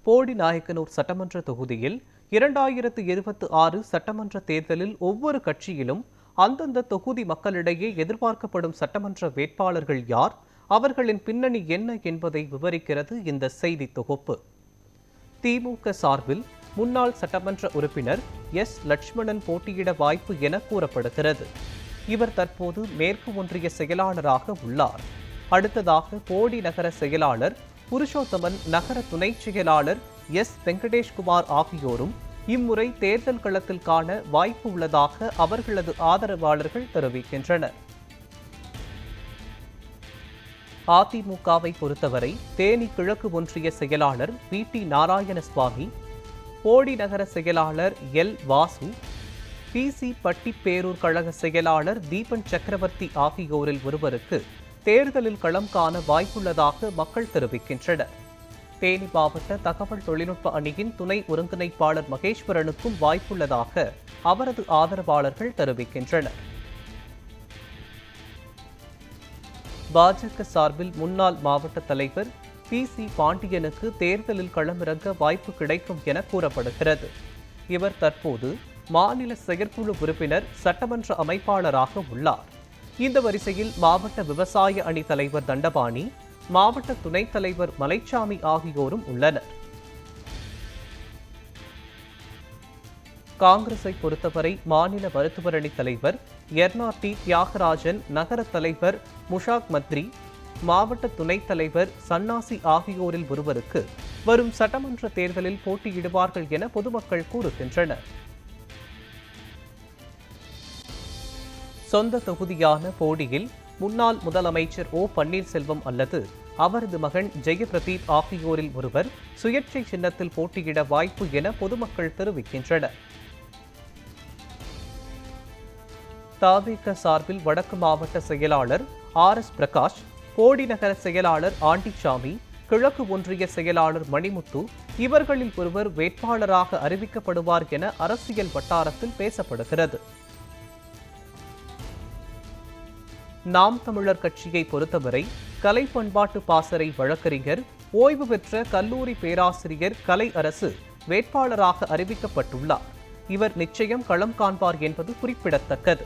போடிநாயக்கனூர் சட்டமன்ற தொகுதியில் 2026 சட்டமன்ற தேர்தலில் ஒவ்வொரு கட்சியிலும் அந்தந்த தொகுதி மக்களிடையே எதிர்பார்க்கப்படும் சட்டமன்ற வேட்பாளர்கள் யார், அவர்களின் பின்னணி என்ன என்பதை விவரிக்கிறது இந்த செய்தி தொகுப்பு. திமுக சார்பில் முன்னாள் சட்டமன்ற உறுப்பினர் எஸ். லட்சுமணன் போட்டியிட வாய்ப்பு என கூறப்படுகிறது. இவர் தற்போது மேற்கு ஒன்றிய செயலாளராக உள்ளார். அடுத்ததாக போடி நகர செயலாளர் புருஷோத்தமன், நகர துணை செயலாளர் எஸ். வெங்கடேஷ்குமார் ஆகியோரும் இம்முறை தேர்தல் களத்தில் காண வாய்ப்பு உள்ளதாக அவர்களது ஆதரவாளர்கள் தெரிவிக்கின்றனர். அதிமுகவை பொறுத்தவரை தேனி கிழக்கு ஒன்றிய செயலாளர் வி.டி. நாராயணசுவாமி, போடி நகர செயலாளர் எல். வாசு, பி.சி. பட்டிப்பேரூர் கழக செயலாளர் தீபன் சக்கரவர்த்தி ஆகியோரில் ஒருவருக்கு தேர்தலில் களம் காண வாய்ப்புள்ளதாக மக்கள் தெரிவிக்கின்றனர். தேனி மாவட்ட தகவல் தொழில்நுட்ப அணியின் துணை ஒருங்கிணைப்பாளர் மகேஸ்வரனுக்கும் வாய்ப்புள்ளதாக அவரது ஆதரவாளர்கள் தெரிவிக்கின்றனர். பாஜக சார்பில் முன்னாள் மாவட்ட தலைவர் பி.சி. பாண்டியனுக்கு தேர்தலில் களமிறங்க வாய்ப்பு கிடைக்கும் என கூறப்படுகிறது. இவர் தற்போது மாநில செயற்குழு உறுப்பினர், சட்டமன்ற அமைப்பாளராக உள்ளார். இந்த வரிசையில் மாவட்ட விவசாய அணி தலைவர் தண்டபாணி, மாவட்ட துணைத் தலைவர் மலைச்சாமி ஆகியோரும் உள்ளனர். காங்கிரஸை பொறுத்தவரை மாநில மருத்துவர் அணி தலைவர் எர்னாட்டி தியாகராஜன், நகர தலைவர் முஷாக் மத்ரி, மாவட்ட துணைத் தலைவர் சன்னாசி ஆகியோரில் ஒருவருக்கு வரும் சட்டமன்ற தேர்தலில் போட்டியிடுவார்கள் என பொதுமக்கள் கூறுகின்றனர். சொந்த தொகுதியான போடியில் முன்னாள் முதலமைச்சர் ஓ. பன்னீர்செல்வம் அல்லது அவரது மகன் ஜெயபிரதீப் ஆகியோரில் ஒருவர் சுயேட்சை சின்னத்தில் போட்டியிட வாய்ப்பு என பொதுமக்கள் தெரிவிக்கின்றனர். தவிக சார்பில் வடக்கு மாவட்ட செயலாளர் ஆர்.எஸ். பிரகாஷ், போடி நகர செயலாளர் ஆண்டிச்சாமி, கிழக்கு ஒன்றிய செயலாளர் மணிமுத்து இவர்களில் ஒருவர் வேட்பாளராக அறிவிக்கப்படுவார் என அரசியல் வட்டாரத்தில் பேசப்படுகிறது. நாம் தமிழர் கட்சியை பொறுத்தவரை கலை பண்பாட்டு பாசறை வழக்கறிஞர், ஓய்வு பெற்ற கல்லூரி பேராசிரியர் கலை அரசு வேட்பாளராக அறிவிக்கப்பட்டுள்ளார். இவர் நிச்சயம் களம் காண்பார் என்பது குறிப்பிடத்தக்கது.